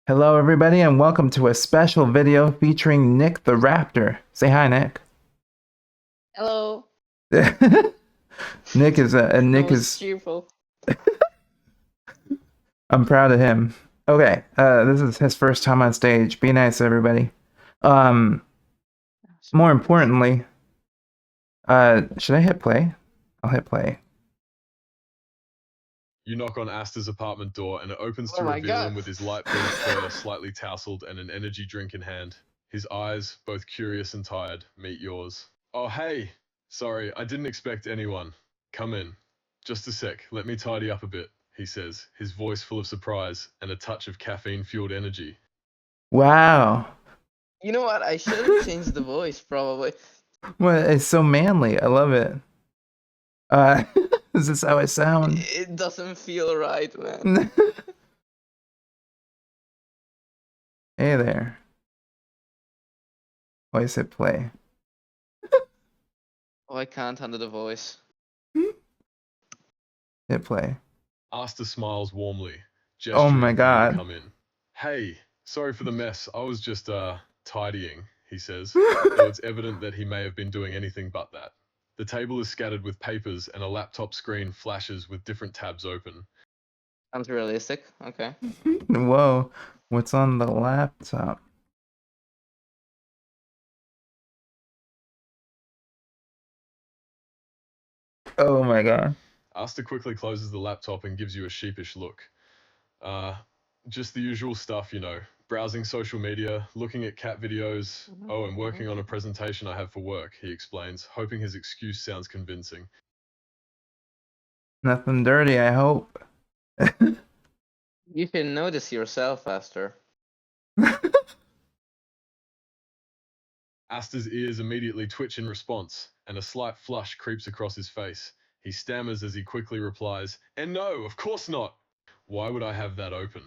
Hello, everybody, and welcome to a special video featuring Nick the Raptor. Say hi, Nick. Hello. Nick is That was cheerful. I'm proud of him. Okay, this is his first time on stage. Be nice, everybody. Um, More importantly, should I hit play? I'll hit play. You knock on Asta's apartment door and it opens to Oh my reveal God. him with his light pink fur slightly tousled and an energy drink in hand. His eyes, both curious and tired, meet yours. Oh, hey! Sorry, I didn't expect anyone. Come in. Just a sec, let me tidy up a bit, he says, his voice full of surprise and a touch of caffeine-fueled energy. Wow. You know what? I should have changed the voice probably. Well, it's so manly. I love it. Is this how I sound? It doesn't feel right, man. Hey there. Why is it play? Oh, I can't handle the voice. Hit play. Asta smiles warmly, Oh my gesturing for you God. to come in. Hey, sorry for the mess. I was just, tidying, he says, though it's evident that he may have been doing anything but that. The table is scattered with papers and a laptop screen flashes with different tabs open. Sounds realistic. Okay. Whoa. What's on the laptop? Oh my God. Asta quickly closes the laptop and gives you a sheepish look. Uh, just the usual stuff, you know. Browsing social media, looking at cat videos. Oh, and working on a presentation I have for work, he explains, hoping his excuse sounds convincing. Nothing dirty, I hope. You can notice yourself faster. Asta's ears immediately twitch in response, and a slight flush creeps across his face. He stammers as he quickly replies, and no, of course not. Why would I have that open?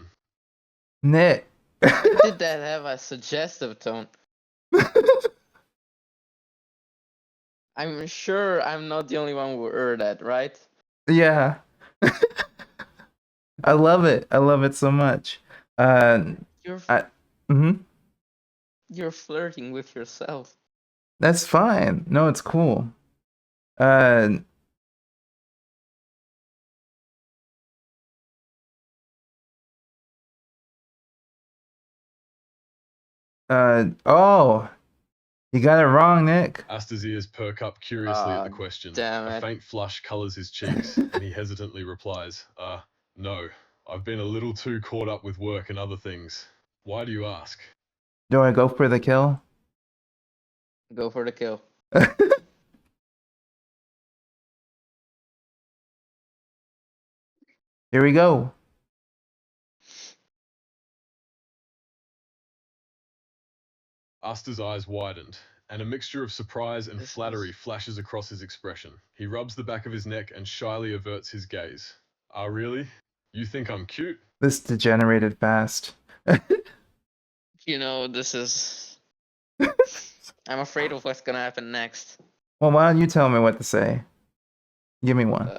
Nick. Why did that have a suggestive tone? I'm sure I'm not the only one who heard that, right? Yeah. I love it. I love it so much. You're mm-hmm. you're flirting with yourself. That's fine. No, it's cool. Uh, oh, you got it wrong, Nick. Asta's ears perk up curiously at the question. Damn A it. faint flush colors his cheeks, and he hesitantly replies, no. I've been a little too caught up with work and other things. Why do you ask? Do I go for the kill? Go for the kill. Here we go. Asta's eyes widened, and a mixture of surprise and flattery flashes across his expression. He rubs the back of his neck and shyly averts his gaze. Ah, really? You think I'm cute? This degenerated fast. You know, this is... I'm afraid of what's gonna happen next. Well, why don't you tell me what to say? Give me one.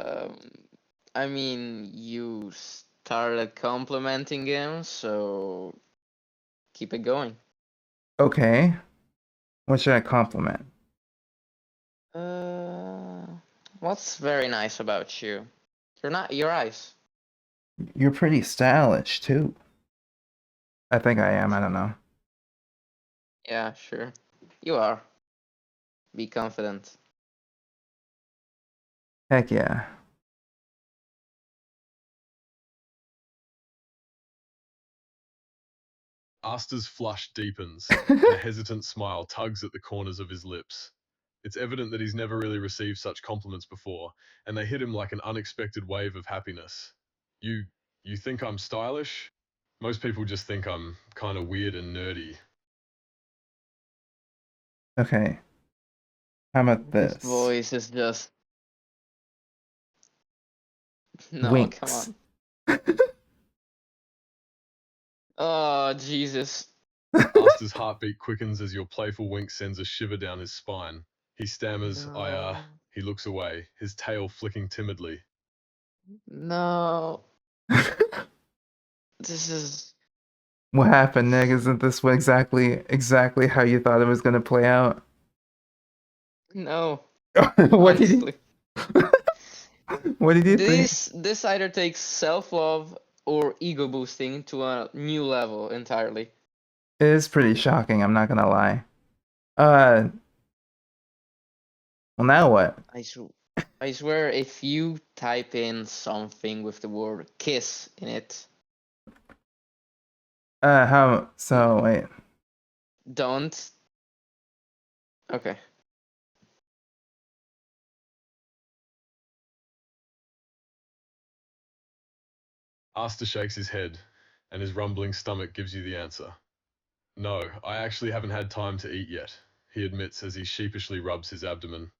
I mean, you started complimenting him, so keep it going. Okay. What should I compliment? What's very nice about you? Your eyes. You're pretty stylish, too. I think I am. I don't know. Yeah, sure. You are. Be confident. Heck yeah. Asta's flush deepens, and a hesitant smile tugs at the corners of his lips. It's evident that he's never really received such compliments before, and they hit him like an unexpected wave of happiness. You think I'm stylish? Most people just think I'm kind of weird and nerdy. Okay. How about His this? voice is just... No, Winks. come on. Oh, Jesus. Asta's heartbeat quickens as your playful wink sends a shiver down his spine. He stammers, No. he looks away, his tail flicking timidly. No. This is... What happened, Nick? Isn't this what exactly how you thought it was gonna play out? No, What did you honestly. What did you think? This either takes self-love or ego boosting to a new level entirely. It is pretty shocking, I'm not gonna lie. Uh, well, now what? I swear, if you type in something with the word kiss in it, How, so, wait. don't. Okay. Asta shakes his head, and his rumbling stomach gives you the answer. No, I actually haven't had time to eat yet, he admits as he sheepishly rubs his abdomen.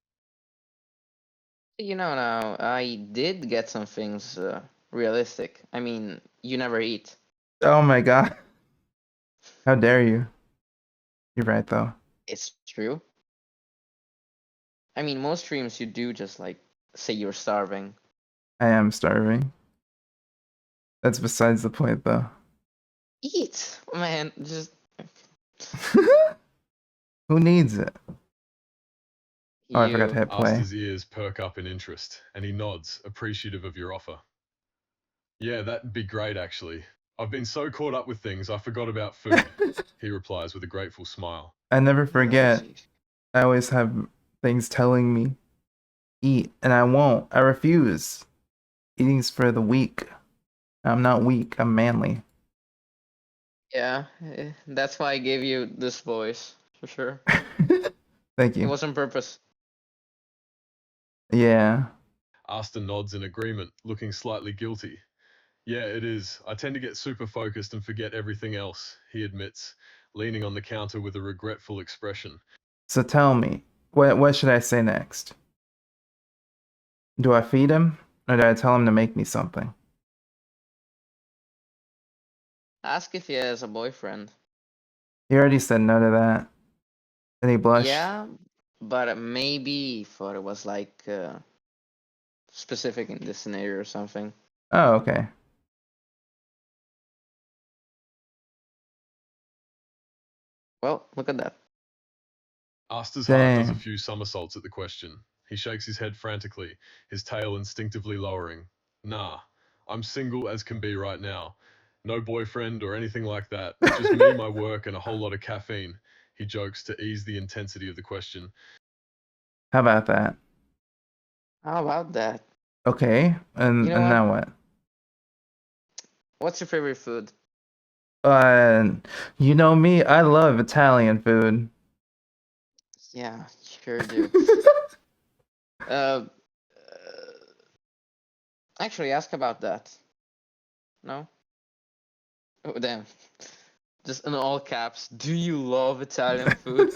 Now, I did get some things realistic. I mean, you never eat. Oh my god. How dare you? You're right, though. It's true. I mean, most streams you do just like say you're starving. I am starving. That's besides the point, though. Eat, man. Just Who needs it? Oh, I forgot to you. hit play. Asta's ears perk up in interest, and he nods, appreciative of your offer. Yeah, that'd be great, actually. I've been so caught up with things, I forgot about food, he replies with a grateful smile. I never forget. Mercy. I always have things telling me, eat, and I won't. I refuse. Eating's for the weak. I'm not weak, I'm manly. Yeah, that's why I gave you this voice for sure. Thank It you. was on purpose. Yeah. Asta nods in agreement, looking slightly guilty. Yeah, it is. I tend to get super focused and forget everything else, he admits, leaning on the counter with a regretful expression. So tell me, what should I say next? Do I feed him, or do I tell him to make me something? Ask if he has a boyfriend. He already said no to that. Then he blushed. Yeah, but maybe he thought it was like specific in this scenario or something. Oh, okay. Well, look at that. Asta's heart does a Dang. few somersaults at the question. He shakes his head frantically, his tail instinctively lowering. Nah, I'm single as can be right now. No boyfriend or anything like that. Just me, my work, and a whole lot of caffeine, he jokes to ease the intensity of the question. How about that? How about that? Okay. And You know and what? now what? What's your favorite food? Uh, you know me, I love Italian food. Yeah, sure do. uh, actually, ask about that. No? Oh, damn. Just in all caps. Do you love Italian food?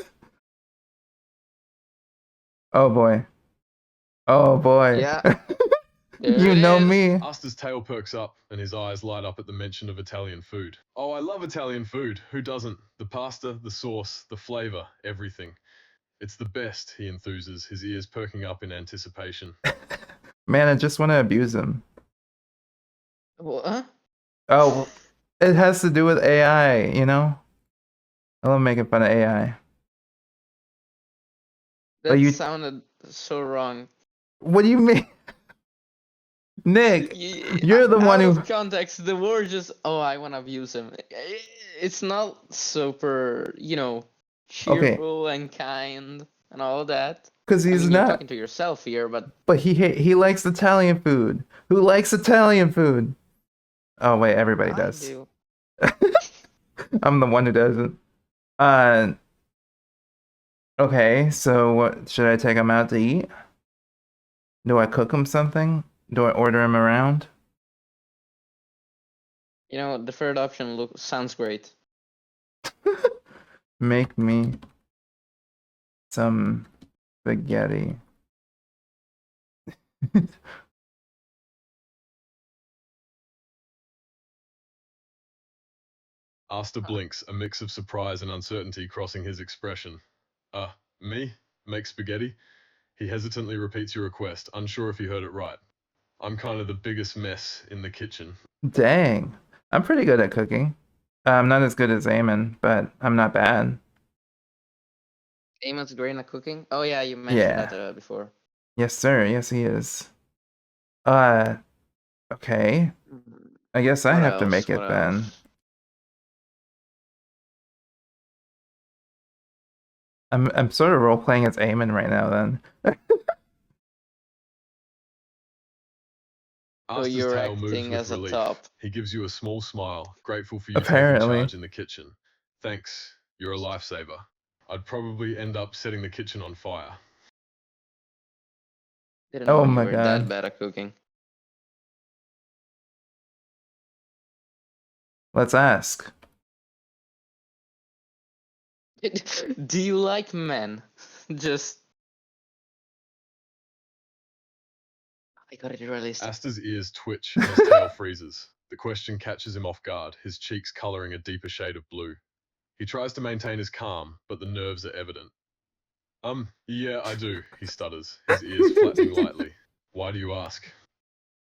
Oh boy. Oh boy. Yeah, there You it know is. me. Asta's tail perks up and his eyes light up at the mention of Italian food. Oh, I love Italian food. Who doesn't? The pasta, the sauce, the flavor, everything. It's the best, he enthuses, his ears perking up in anticipation. Man, I just want to abuse him. What? Oh, it has to do with AI, you know? I love making fun of AI. That you- sounded so wrong. What do you mean? Nick, you're the one Out who. of context, the word just, oh, I want to abuse him. It's not super, cheerful and kind and all that. Because I he's mean, you're not. talking to yourself here, but But he likes Italian food. Who likes Italian food? Oh wait, everybody I does. do. I'm the one who doesn't. Uh. Okay, so what should I take him out to eat? Do I cook him something? Do I order him around? The third option sounds great. Make me some spaghetti. Asta blinks, a mix of surprise and uncertainty crossing his expression. Me? Make spaghetti? He hesitantly repeats your request, unsure if he heard it right. I'm kind of the biggest mess in the kitchen. Dang, I'm pretty good at cooking. I'm not as good as Eamon, but I'm not bad. Eamon's great at cooking. Oh yeah, you mentioned that before. Yes, sir. Yes, he is. Uh, okay. I guess I What have to else? make What it then. else? I'm sort of role playing as Eamon right now then. So Asta's you're tail moves acting with as a relief. top. He gives you a small smile, grateful for you taking Apparently. charge in the kitchen. Thanks, you're a lifesaver. I'd probably end up setting the kitchen on fire. Didn't know Oh you my were that god. bad at cooking. Let's ask. Do you like men? Just. I got it realistic. Asta's ears twitch and his tail freezes. The question catches him off guard, his cheeks coloring a deeper shade of blue. He tries to maintain his calm, but the nerves are evident. Yeah, I do, he stutters, his ears flattening lightly. Why do you ask?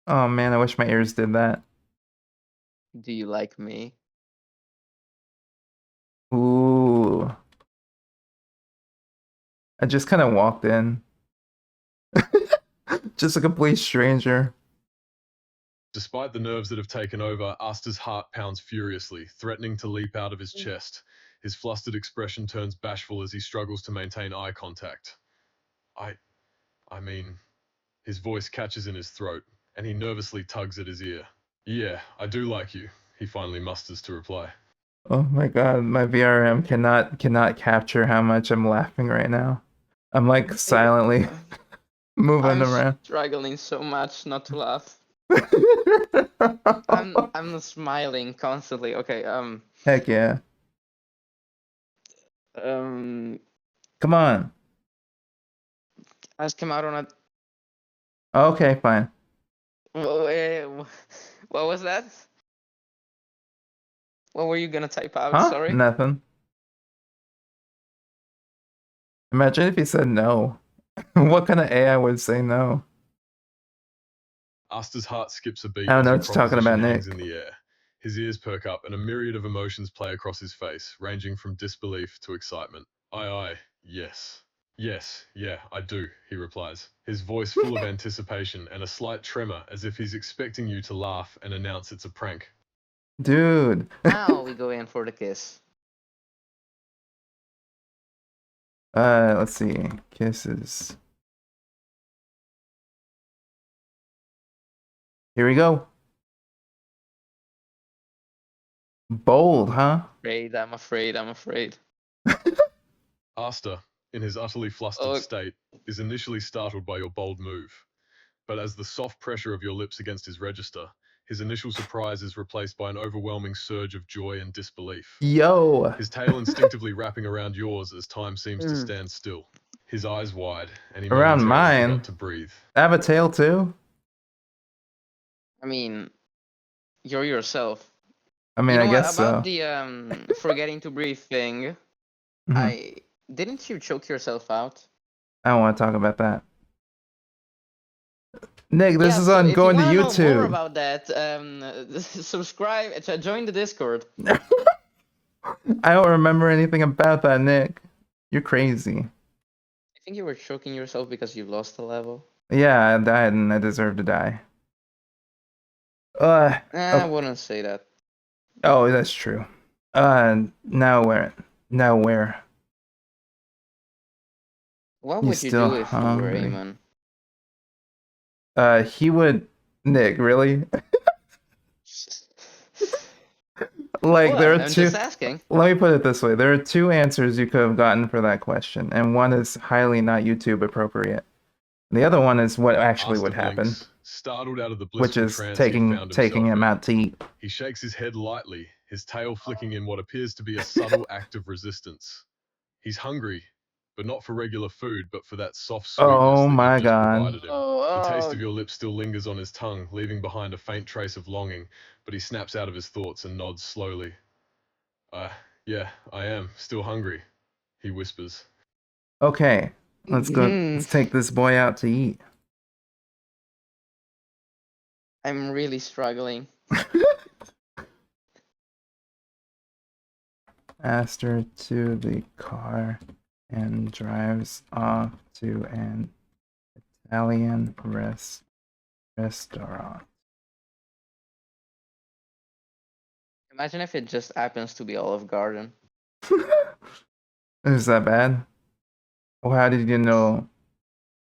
Oh man, I wish my ears did that. Do you like me? Ooh. I just kind of walked in. Just a complete stranger. Despite the nerves that have taken over, Asta's heart pounds furiously, threatening to leap out of his chest. His flustered expression turns bashful as he struggles to maintain eye contact. I mean, his voice catches in his throat, and he nervously tugs at his ear. Yeah, I do like you, he finally musters to reply. Oh my god, my VRM cannot capture how much I'm laughing right now. I'm like silently moving I'm around. struggling so much not to laugh. I'm smiling constantly. Okay, Heck yeah. Come on. Ask him out on Okay, fine. what was that? What were you gonna type out? Huh? Sorry. Nothing. Imagine if he said no. What kind of AI would say no? Asta's heart skips a beat I don't as know the what you're talking proposition about, hangs Nick. in the air. His ears perk up and a myriad of emotions play across his face, ranging from disbelief to excitement. Aye, yes. Yes, yeah, I do, he replies, his voice full of anticipation and a slight tremor as if he's expecting you to laugh and announce it's a prank. Dude. Now we go in for the kiss. Let's see. Kisses. Here we go. Bold, huh? I'm afraid. Asta, in his utterly flustered state, is initially startled by your bold move. But as the soft pressure of your lips against his register, his initial surprise is replaced by an overwhelming surge of joy and disbelief. Yo. His tail instinctively wrapping around yours as time seems to stand still. His eyes wide, and he Around momentarily mine. forgot to breathe. I have a tail too? I mean, you're yourself. I mean, You know I what? guess About so. the forgetting to breathe thing, didn't you choke yourself out? I don't want to talk about that. Nick, this is so on if going to you want to know more YouTube. about that, subscribe, join the Discord. I don't remember anything about that, Nick. You're crazy. I think you were choking yourself because you lost a level. Yeah, I died and I deserve to die. I wouldn't say that. Oh, that's true. Now where? Now where? What He's would you still do if you were hungry. Eamon? He would. Nick, really? Like What? there are I'm two. just asking. Let me put it this way: there are two answers you could have gotten for that question, and one is highly not YouTube appropriate. The other one is what actually would happen, blinks, startled out of the which blissful is trance taking him out to eat. He shakes his head lightly, his tail flicking in what appears to be a subtle act of resistance. He's hungry, but not for regular food, but for that soft sweetness Oh that my you've just god. provided him. The taste of your lips still lingers on his tongue, leaving behind a faint trace of longing, but he snaps out of his thoughts and nods slowly. Yeah, I am still hungry, he whispers. Okay, let's go. Let's take this boy out to eat. I'm really struggling. Aster to the car and drives off to an Italian restaurant. Imagine if it just happens to be Olive Garden. Is that bad? Well, how did you know?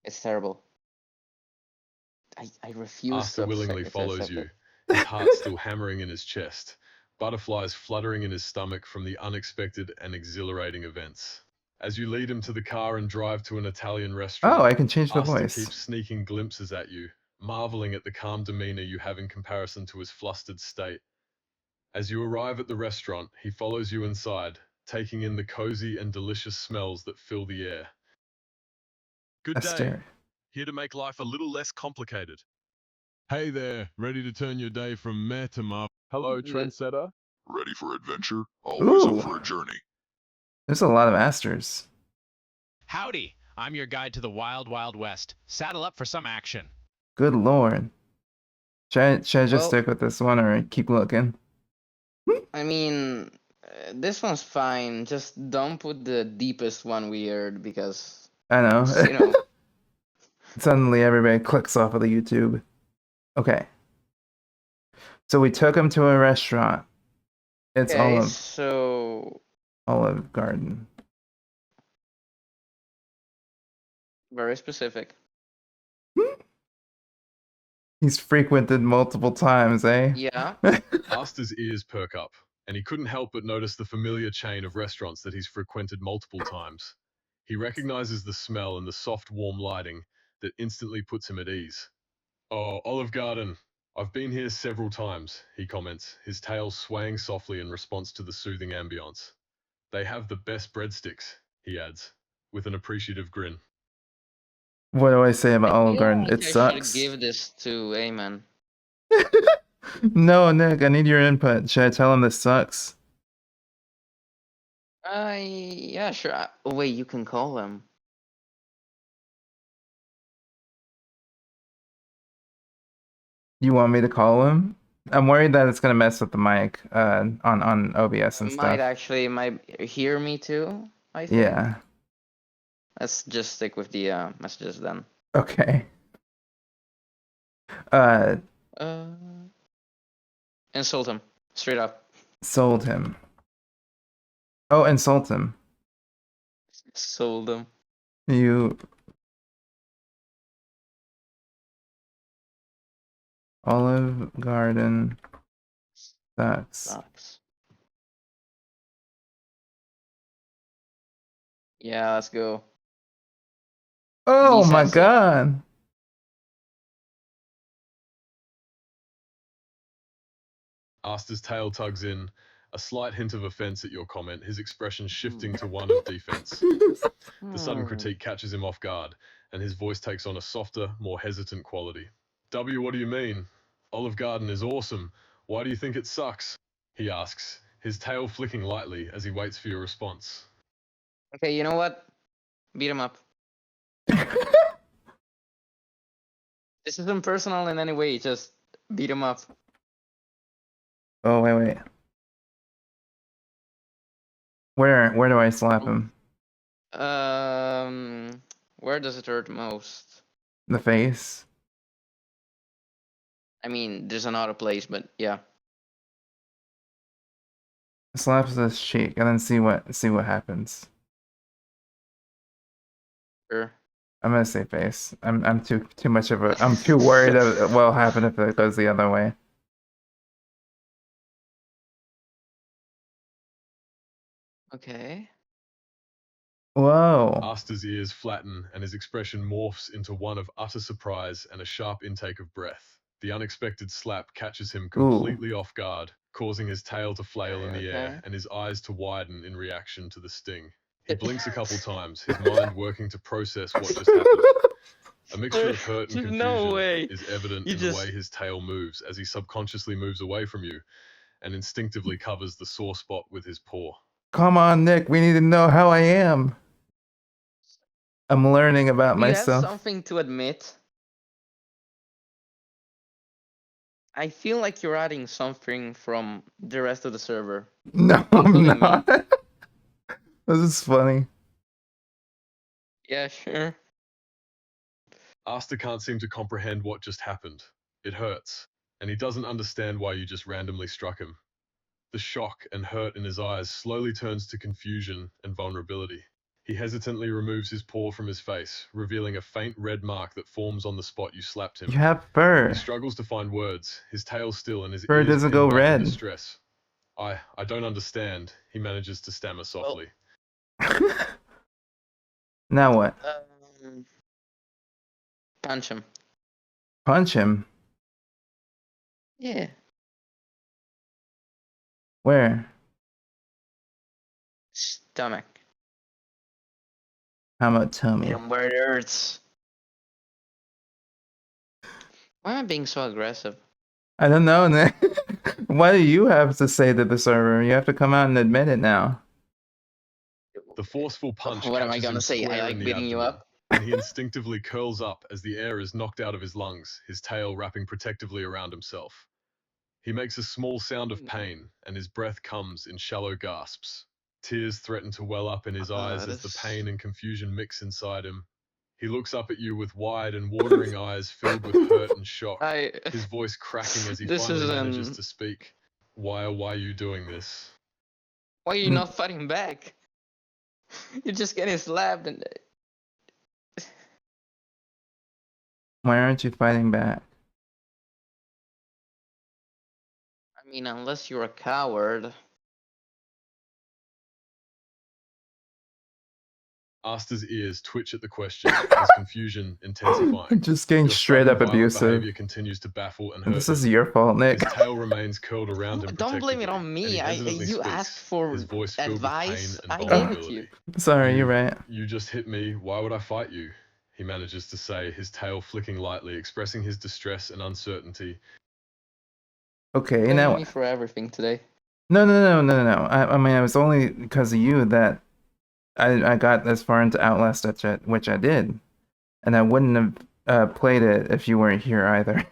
It's terrible. I refuse Aster to willingly accept follows it. you, his heart still hammering in his chest, butterflies fluttering in his stomach from the unexpected and exhilarating events. As you lead him to the car and drive to an Italian restaurant, Oh, I can change the Aster voice. keeps sneaking glimpses at you, marveling at the calm demeanor you have in comparison to his flustered state. As you arrive at the restaurant, he follows you inside, taking in the cozy and delicious smells that fill the air. Good day. Aster. Here to make life a little less complicated. Hey there, ready to turn your day from meh to marvel? Hello, trendsetter. Ready for adventure? Always Ooh. up for a journey. There's a lot of Asters. Howdy, I'm your guide to the wild, wild west. Saddle up for some action. Good lord. Should I just Well- stick with this one or keep looking? I mean, this one's fine. Just don't put the deepest one weird because, I know. you know. Suddenly everybody clicks off of the YouTube. Okay. So we took him to a restaurant. It's Okay, so Olive Garden. very specific. He's frequented multiple times, eh? Yeah. Aster's ears perk up, and he couldn't help but notice the familiar chain of restaurants that he's frequented multiple times. He recognizes the smell and the soft, warm lighting that instantly puts him at ease. Oh, Olive Garden. I've been here several times, he comments, his tail swaying softly in response to the soothing ambience. They have the best breadsticks, he adds, with an appreciative grin. What do I say about I Olive feel Garden? like It I sucks. should give this to Amen. No, Nick, I need your input. Should I tell him this sucks? Yeah, sure. Oh, wait, you can call him. You want me to call him? I'm worried that it's gonna mess with the mic on OBS and Might stuff. might hear me too, I think. Yeah. Let's just stick with the messages then. Okay. Insult him. Straight up. Sold him. Oh, insult him. Sold him. You Olive Garden sucks. Yeah, let's go. Oh Be my sassy. god. Aster's tail tugs in, a slight hint of offense at your comment, his expression shifting to one of defense. The sudden critique catches him off guard, and his voice takes on a softer, more hesitant quality. W, what do you mean? Olive Garden is awesome. Why do you think it sucks? He asks, his tail flicking lightly as he waits for your response. Okay, you know what? Beat him up. This isn't personal in any way, just beat him up. Oh, wait. Where do I slap him? Where does it hurt most? The face? I mean, there's another place, but yeah. Slaps his cheek and then see what happens. Sure. I'm gonna say face. I'm too much of a I'm too worried of what'll happen if it goes the other way. Okay. Whoa. Aster's ears flatten and his expression morphs into one of utter surprise and a sharp intake of breath. The unexpected slap catches him completely off guard, causing his tail to flail in the air and his eyes to widen in reaction to the sting. He blinks a couple times, his mind working to process what just happened. A mixture of hurt and confusion No way. is evident in the way his tail moves as he subconsciously moves away from you and instinctively covers the sore spot with his paw. Come on, Nick. We need to know how I am. I'm learning about myself. You have something to admit. I feel like you're adding something from the rest of the server. No, I'm not. This is funny. Yeah, sure. Asta can't seem to comprehend what just happened. It hurts, and he doesn't understand why you just randomly struck him. The shock and hurt in his eyes slowly turns to confusion and vulnerability. He hesitantly removes his paw from his face, revealing a faint red mark that forms on the spot you slapped him. You have fur. He struggles to find words, his tail still and his Fur ears doesn't pinned go back in red. distress. I don't understand, he manages to stammer softly. Now what? Punch him. Punch him? Yeah. Where? Stomach. How about tummy? And where it hurts. Why am I being so aggressive? I don't know, Nick. What do you have to say to the server? You have to come out and admit it now. The forceful punch What am I catches gonna him say? I square like in the beating you abdomen, up? and he instinctively curls up as the air is knocked out of his lungs, his tail wrapping protectively around himself. He makes a small sound of pain, and his breath comes in shallow gasps. Tears threaten to well up in his eyes as the pain and confusion mix inside him. He looks up at you with wide and watering eyes filled with hurt and shock, his voice cracking as he finally manages to speak. Why are you doing this? Why are you not fighting back? You're just getting slapped and... Why aren't you fighting back? I mean, unless you're a coward. Asta's ears twitch at the question, his confusion intensifying. Just getting Your straight up sudden violent abusive. behavior continues to baffle and hurt This is him. your fault, Nick. His tail remains curled around him Don't blame it protectively, on me. and he hesitantly You speaks, asked for his voice filled with pain advice. and I gave it to vulnerability. you. Sorry, you're right. You just hit me. Why would I fight you? He manages to say, his tail flicking lightly, expressing his distress and uncertainty. Okay, Blame now me for everything today. No. I mean, it was only because of you that I got as far into Outlast, which I did, and I wouldn't have played it if you weren't here either.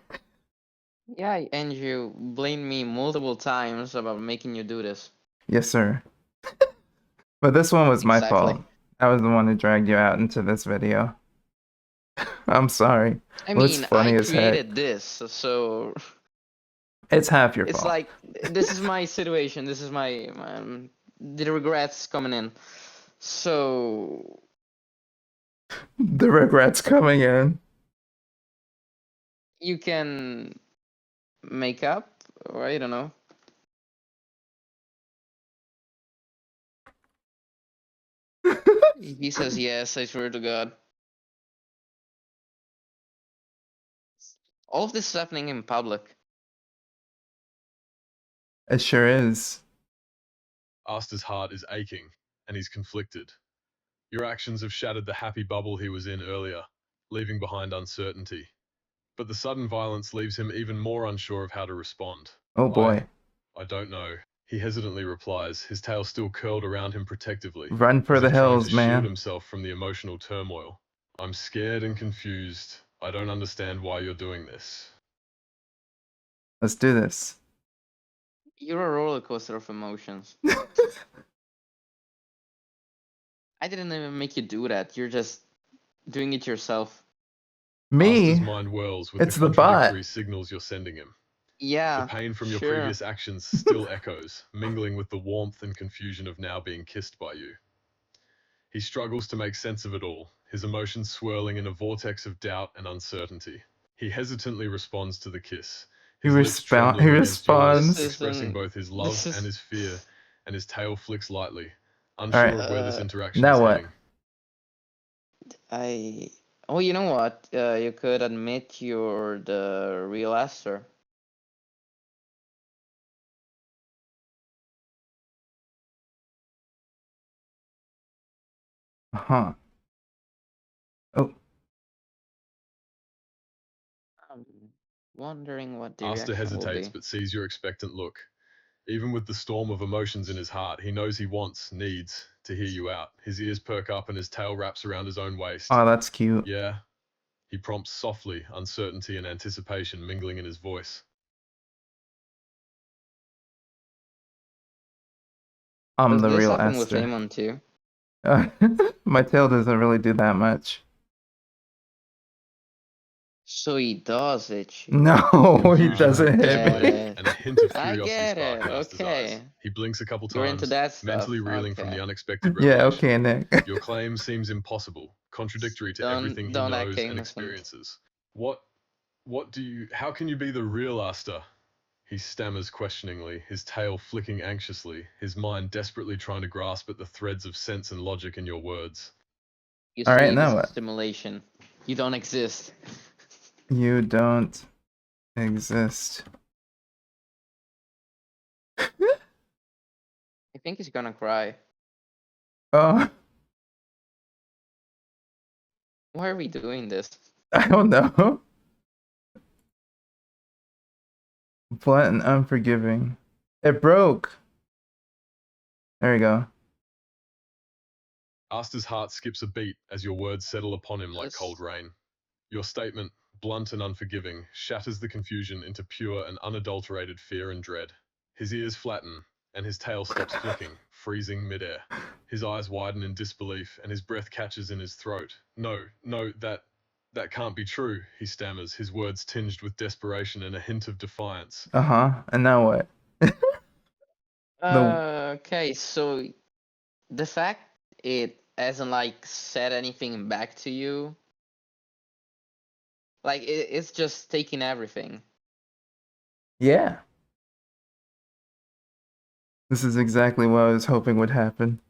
Yeah, and you blamed me multiple times about making you do this. Yes, sir. But this one was my Exactly. fault. I was the one who dragged you out into this video. I'm sorry. I What's mean, funny I as heck. created this, so It's half your it's fault. like this is my situation. This is my the regrets coming in. So The regrets coming in. you can make up, or I don't know. He says yes, I swear to God. All of this is happening in public. It sure is. Asta's heart is aching, and he's conflicted. Your actions have shattered the happy bubble he was in earlier, leaving behind uncertainty. But the sudden violence leaves him even more unsure of how to respond. Oh boy. I don't know. He hesitantly replies, his tail still curled around him protectively. Run for as the if trying hills, to shield man. himself from the emotional turmoil. I'm scared and confused. I don't understand why you're doing this. Let's do this. You're a roller coaster of emotions. I didn't even make you do that. You're just doing it yourself. Me? Asta's mind whirls with It's the the bot. contradictory signals you're sending him. Yeah. The pain from your sure. previous actions still echoes, mingling with the warmth and confusion of now being kissed by you. He struggles to make sense of it all, his emotions swirling in a vortex of doubt and uncertainty. He hesitantly responds to the kiss, his lips trembling against yours, expressing both his love and his fear, and his tail flicks lightly, unsure of where this interaction is heading. Oh, you know what? You could admit you're the real Esther. Huh. Oh. I'm wondering what the Asta reaction will hesitates be. but sees your expectant look. Even with the storm of emotions in his heart, he knows he needs to hear you out. His ears perk up and his tail wraps around his own waist. Oh, that's cute. Yeah, he prompts softly, uncertainty and anticipation mingling in his voice. I'm Does the this real happen with Esther. Amon too? My tail doesn't really do that much. So he does hit you. No, he Confusion, doesn't hit get me. it. and a hint of I curiosity get spark it. in Asta's eyes. Okay. He blinks a couple You're into times, that stuff. mentally reeling from Okay. the unexpected Yeah, revelation. okay, Nick. Your claim seems impossible, contradictory to Don't- everything he don't act knows and innocent. experiences. How can you be the real Asta? He stammers questioningly, his tail flicking anxiously, his mind desperately trying to grasp at the threads of sense and logic in your words. You All right, see, now this what? is simulation. You don't exist. You don't exist. I think he's gonna cry. Oh, Why are we doing this? I don't know. Blunt and unforgiving. It broke. There we go. Asta's heart skips a beat as your words settle upon him like Yes. cold rain. Your statement, blunt and unforgiving, shatters the confusion into pure and unadulterated fear and dread. His ears flatten, and his tail stops flicking, freezing midair. His eyes widen in disbelief, and his breath catches in his throat. No, that can't be true, he stammers, his words tinged with desperation and a hint of defiance. And now what? Okay, so the fact it hasn't like said anything back to you, like it's just taking everything. Yeah. This is exactly what I was hoping would happen.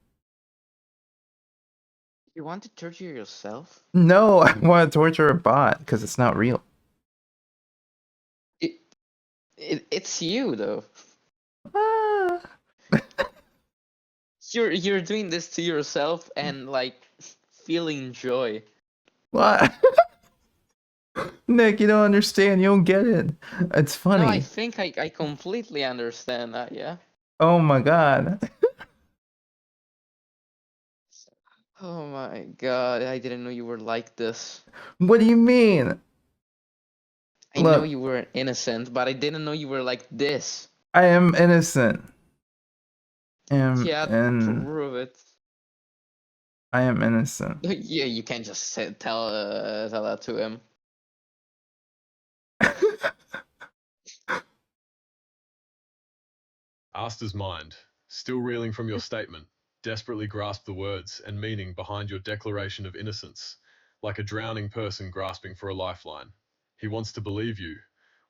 You want to torture yourself? No, I want to torture a bot because it's not real. It's you though. Ah. You're doing this to yourself and like feeling joy. What? Nick, you don't understand. You don't get it. It's funny. No, I think I completely understand that, yeah. Oh my god. Oh my god, I didn't know you were like this. What do you mean? I know Look, you were innocent, but I didn't know you were like this. I am innocent. Yeah, And prove it. I am innocent. Yeah, you can't just tell that to him. Asta's mind, still reeling from your statement, desperately grasped the words and meaning behind your declaration of innocence, like a drowning person grasping for a lifeline. He wants to believe you,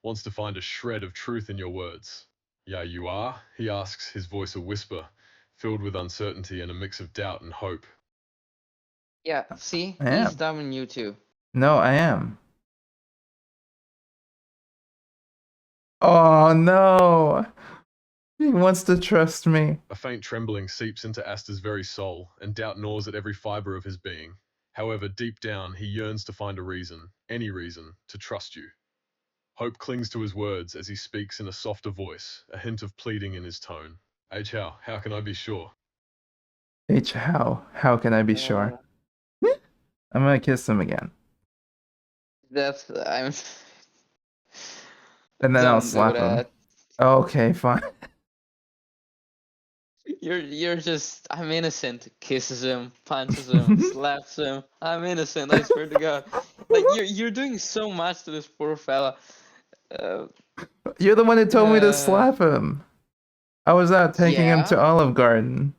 wants to find a shred of truth in your words. Yeah, you are? He asks, his voice a whisper, filled with uncertainty and a mix of doubt and hope. Yeah, see? I am. He's doubting you too. No, I am. Oh no. He wants to trust me. A faint trembling seeps into Asta's very soul, and doubt gnaws at every fiber of his being. However, deep down, he yearns to find a reason, any reason, to trust you. Hope clings to his words as he speaks in a softer voice, a hint of pleading in his tone. H. How can I be sure? H, how? How can I be sure? I'm gonna kiss him again. I'm. And then I'll Don't do slap him. that. Okay, fine. You're just. I'm innocent. Kisses him, punches him, slaps him. I'm innocent. I swear to God. Like you're doing so much to this poor fella. You're the one who told me to slap him. I was out taking him to Yeah. Olive Garden.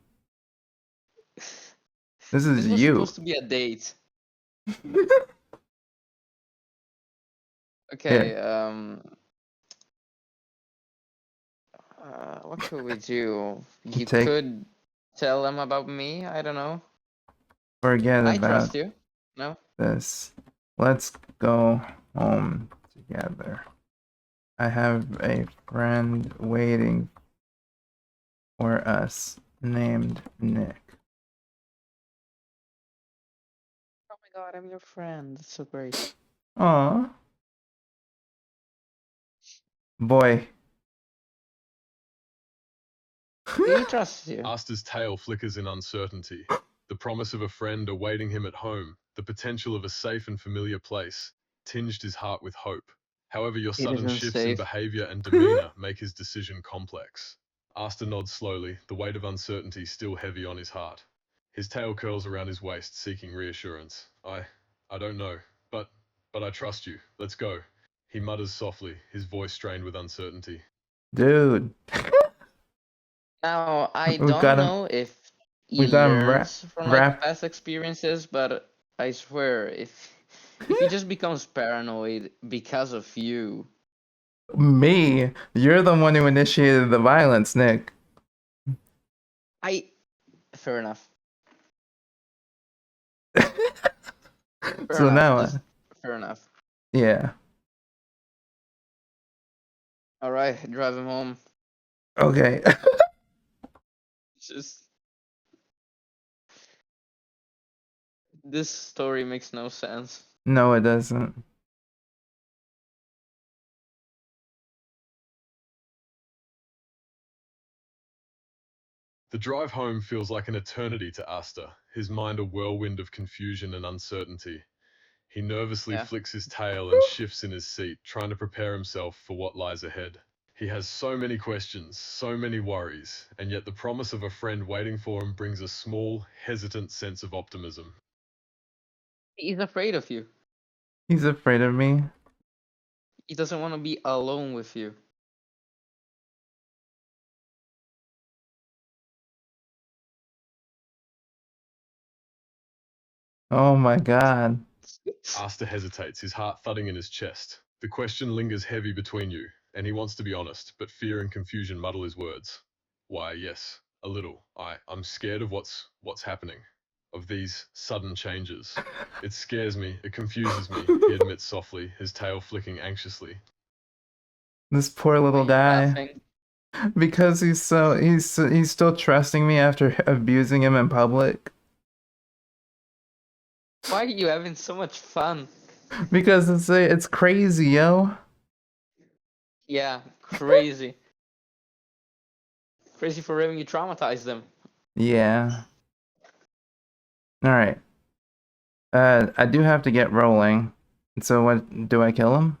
This is This was you. supposed to be a date. Okay. What could we do? You could tell them about me. I don't know. Forget I about trust you. No. this. Let's go home together. I have a friend waiting for us named Nick. Oh my God, I'm your friend. That's so great. Aw. Boy. He trusts you. Asta's tail flickers in uncertainty. The promise of a friend awaiting him at home, the potential of a safe and familiar place, tinged his heart with hope. However, your sudden isn't shifts in safe. behavior and demeanor make his decision complex. Asta nods slowly, the weight of uncertainty still heavy on his heart. His tail curls around his waist, seeking reassurance. I don't know, but I trust you. Let's go. He mutters softly, his voice strained with uncertainty. Dude, Now, I we've got don't him. know if he We've got him learns from like wrapped. past experiences, but I swear, if he just becomes paranoid because of you, Me, you're the one who initiated the violence, Nick. fair enough. Fair So enough. now, Just fair enough. yeah. All right, drive him home. Okay. Just this story makes no sense. No, it doesn't. The drive home feels like an eternity to Asta, his mind a whirlwind of confusion and uncertainty. He nervously Yeah. flicks his tail and shifts in his seat, trying to prepare himself for what lies ahead. He has so many questions, so many worries, and yet the promise of a friend waiting for him brings a small, hesitant sense of optimism. He's afraid of you. He's afraid of me. He doesn't want to be alone with you. Oh my god. Asta hesitates, his heart thudding in his chest. The question lingers heavy between you, and he wants to be honest, but fear and confusion muddle his words. Why, yes, a little. I'm scared of what's happening, of these sudden changes. It scares me, it confuses me, he admits softly, his tail flicking anxiously. This poor Why little are you guy. laughing? Because he's still trusting me after abusing him in public. Why are you having so much fun? Because it's crazy, yo. Yeah, crazy. Crazy for having you traumatize them. Yeah. All right. I do have to get rolling. So what do I kill him?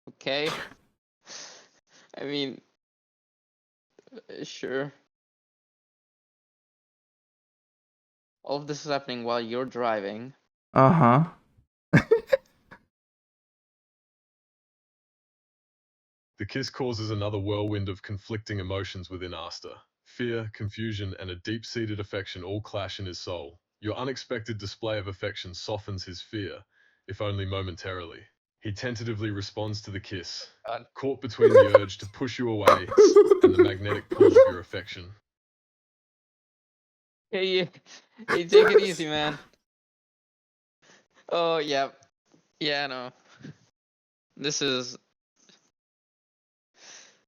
Okay. I mean, sure. All of this is happening while you're driving. Uh-huh. The kiss causes another whirlwind of conflicting emotions within Asta. Fear, confusion, and a deep-seated affection all clash in his soul. Your unexpected display of affection softens his fear, if only momentarily. He tentatively responds to the kiss, God. caught between the urge to push you away and the magnetic pull of your affection. Hey, hey, take it easy, man. Oh, yeah. Yeah, no. This is...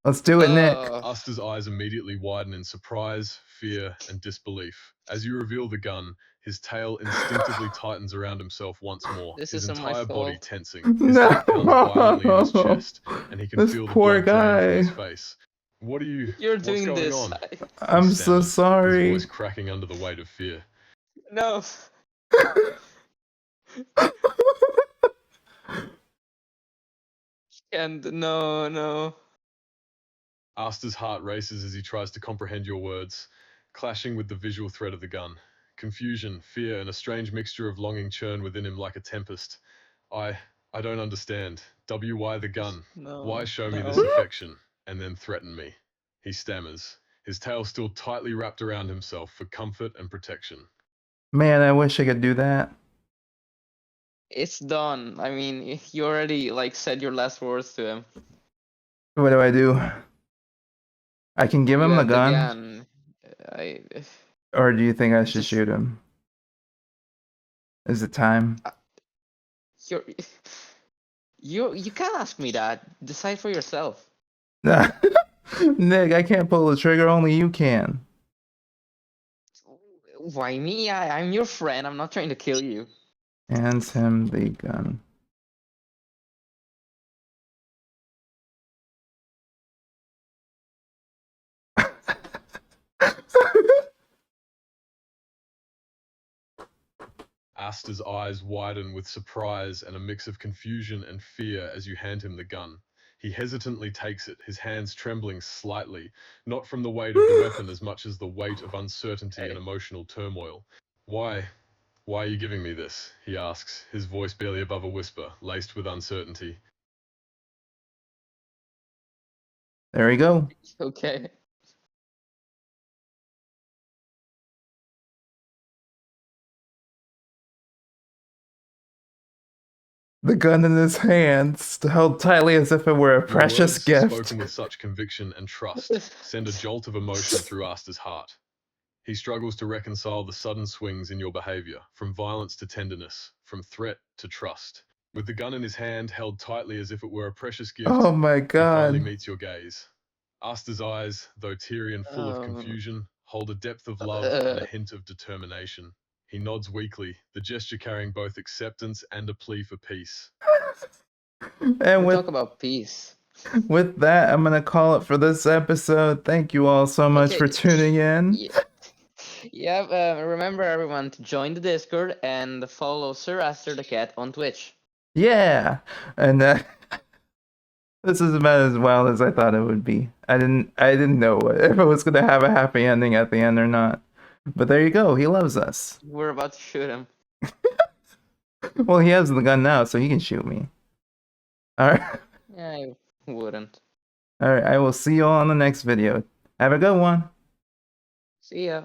Let's do it, Nick. Asta's eyes immediately widen in surprise, fear, and disbelief. As you reveal the gun, his tail instinctively tightens around himself once more, This his isn't my entire body fault. tensing. His heart pounds violently in his chest, and he can This feel the poor blood drain from his guy. face. What are you... You're what's doing going this. on? I'm He so stammers, sorry. his voice cracking under the weight of fear. No. And no. Asta's heart races as he tries to comprehend your words, clashing with the visual threat of the gun. Confusion, fear, and a strange mixture of longing churn within him like a tempest. I don't understand. Why the gun? No. Why show me no. this affection, and then threaten me? He stammers, his tail still tightly wrapped around himself for comfort and protection. Man, I wish I could do that. It's done. I mean, you already like said your last words to him. What do I do? I can give You him the have the gun, gun. or do you think I should Just- shoot him? Is it time? You're, you can't ask me that. Decide for yourself. Nick, I can't pull the trigger, only you can. Why me? I'm your friend. I'm not trying to kill you. Hands him the gun. Asta's eyes widen with surprise and a mix of confusion and fear as you hand him the gun. He hesitantly takes it, his hands trembling slightly, not from the weight of the weapon as much as the weight of uncertainty and emotional turmoil. Why are you giving me this? He asks, his voice barely above a whisper, laced with uncertainty. There we go. Okay. The gun in his hands, held tightly as if it were a Your precious words, gift. spoken with such conviction and trust, send a jolt of emotion through Asta's heart. He struggles to reconcile the sudden swings in your behavior, from violence to tenderness, from threat to trust. With the gun in his hand, held tightly as if it were a precious gift, Oh my he finally god. meets your gaze. Asta's eyes, though teary and full of confusion, hold a depth of love and a hint of determination. He nods weakly, the gesture carrying both acceptance and a plea for peace. And We talk about peace. with that, I'm gonna call it for this episode. Thank you all so much Okay, for tuning in. Yeah, remember everyone to join the Discord and follow Sir Aster the Cat on Twitch. Yeah, and this is about as well as I thought it would be. I didn't know if it was gonna have a happy ending at the end or not. But there you go. He loves us. We're about to shoot him. Well, he has the gun now, so he can shoot me. All right. Yeah, I wouldn't. All right. I will see you all on the next video. Have a good one. See ya.